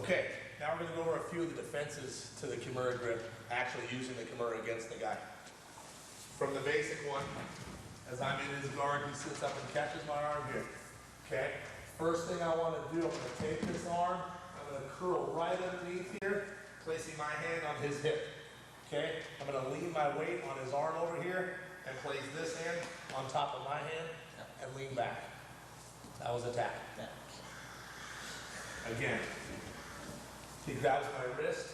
Okay, now we're going to go over a few of the defenses to the Kimura grip, actually using the Kimura against the guy. From the basic one, as I'm in his guard, he sits up and catches my arm here. Okay, first thing I want to do, I'm going to take this arm, I'm going to curl right underneath here, placing my hand on his hip. Okay, I'm going to lean my weight on his arm over here and place this hand on top of my hand and lean back. That was attack. Again, he grabs my wrist.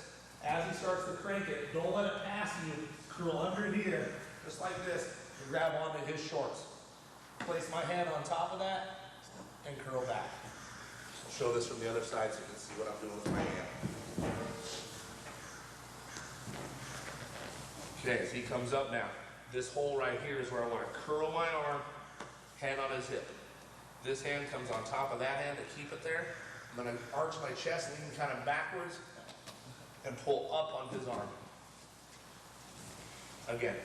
As he starts to crank it, don't let it pass you. Curl under here, just like this, and grab onto his shorts. Place my hand on top of that and curl back. I'll show this from the other side so you can see what I'm doing with my hand. Okay, as he comes up now, this hole right here is where I want to curl my arm, hand on his hip. This hand comes on top of that hand to keep it there. I'm going to arch my chest, lean kind of backwards, and pull up on his arm. Again,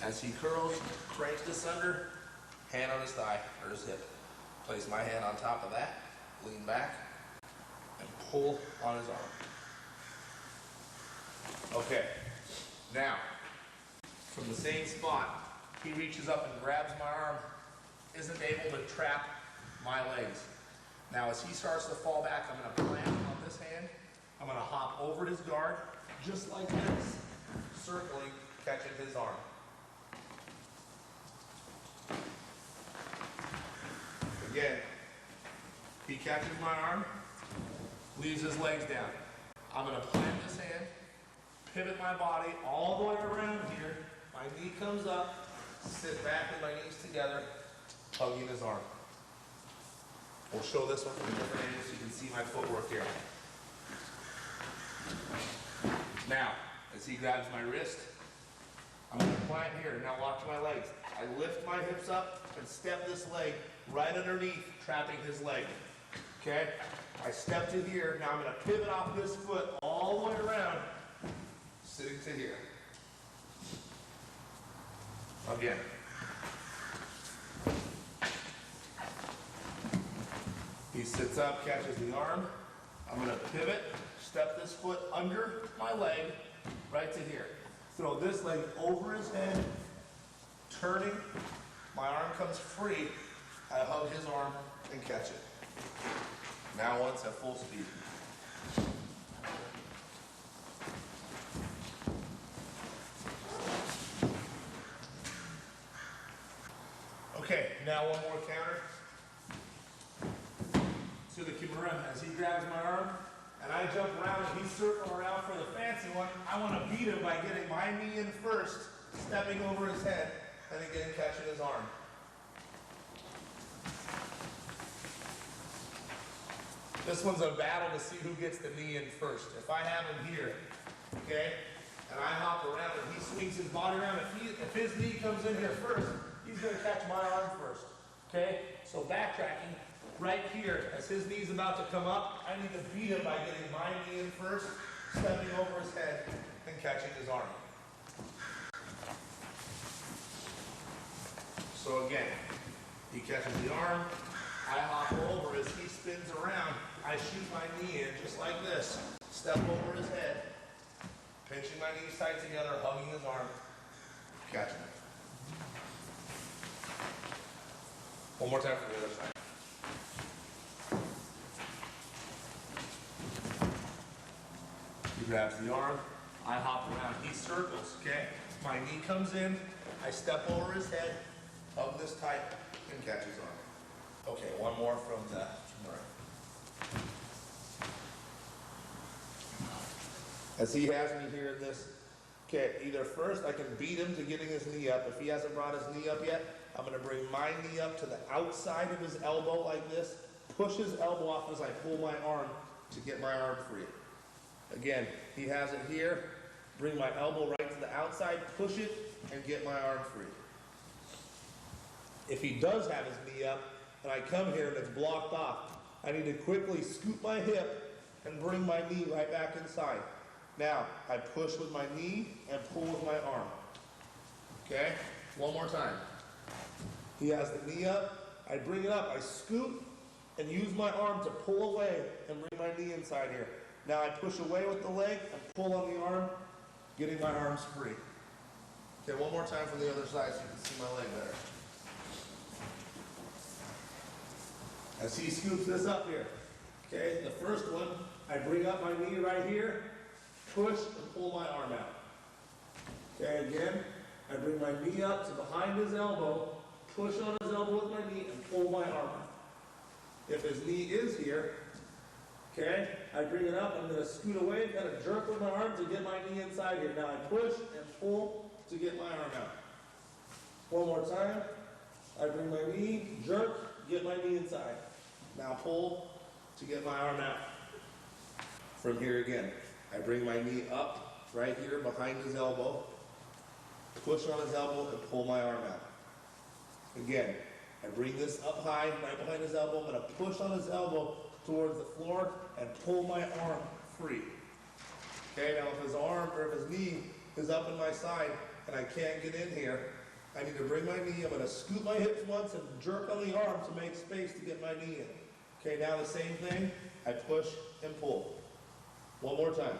as he curls, cranks this under, hand on his thigh or his hip. Place my hand on top of that, lean back, and pull on his arm. Okay, now, from the same spot, he reaches up and grabs my arm, isn't able to trap my legs. Now as he starts to fall back, I'm going to plant on this hand. I'm going to hop over his guard, just like this, circling, catching his arm. Again, he catches my arm, leaves his legs down. I'm going to plant this hand, pivot my body all the way around here. My knee comes up, sit back with my knees together, hugging his arm. We'll show this one from a different angle so you can see my footwork here. Now, as he grabs my wrist, I'm going to plant here. Now watch my legs. I lift my hips up and step this leg right underneath, trapping his leg. Okay? I step to here. Now I'm going to pivot off this foot all the way around, sitting to here. Again. He sits up, catches the arm. I'm going to pivot, step this foot under my leg, right to here. Throw this leg over his head, turning. My arm comes free. I hug his arm and catch it. Now once at full speed. Okay, now one more counter to the Kimura as he grabs my arm and I jump around and he's circling around for the fancy one. I want to beat him by getting my knee in first, stepping over his head, and again catching his arm. This one's a battle to see who gets the knee in first. If I have him here, okay, and I hop around and he swings his body around, if his knee comes in here first, he's going to catch my arm first. Okay, so backtracking, right here, as his knee's about to come up, I need to beat him by getting my knee in first, stepping over his head, and catching his arm. So again, he catches the arm, I hop over as he spins around, I shoot my knee in just like this, step over his head, pinching my knees tight together, hugging his arm, catching it. One more time for the other side. He grabs the arm, I hop around, he circles, okay? My knee comes in, I step over his head, hug this tight, and catch his arm. Okay, one more from the Kimura. As he has me here in this, okay, either first I can beat him to getting his knee up. If he hasn't brought his knee up yet, I'm going to bring my knee up to the outside of his elbow like this, push his elbow off as I pull my arm to get my arm free. Again, he has it here, bring my elbow right to the outside, push it, and get my arm free. If he does have his knee up, and I come here and it's blocked off, I need to quickly scoop my hip and bring my knee right back inside. Now, I push with my knee and pull with my arm. Okay? One more time. He has the knee up, I bring it up, I scoop, and use my arm to pull away and bring my knee inside here. Now I push away with the leg and pull on the arm, getting my arms free. Okay, one more time from the other side so you can see my leg better. As he scoops this up here. Okay, the first one, I bring up my knee right here, push and pull my arm out. Okay, again, I bring my knee up to behind his elbow, push on his elbow with my knee, and pull my arm out. If his knee is here, okay, I bring it up, I'm going to scoot away, kind of jerk with my arm to get my knee inside here. Now I push and pull to get my arm out. One more time, I bring my knee, jerk, get my knee inside. Now pull to get my arm out. From here again, I bring my knee up right here behind his elbow, push on his elbow and pull my arm out. Again, I bring this up high right behind his elbow. I'm going to push on his elbow towards the floor and pull my arm free. Okay, now if his arm or if his knee is up in my side and I can't get in here, I need to bring my knee, I'm going to scoop my hips once and jerk on the arm to make space to get my knee in. Okay, now the same thing, I push and pull. One more time.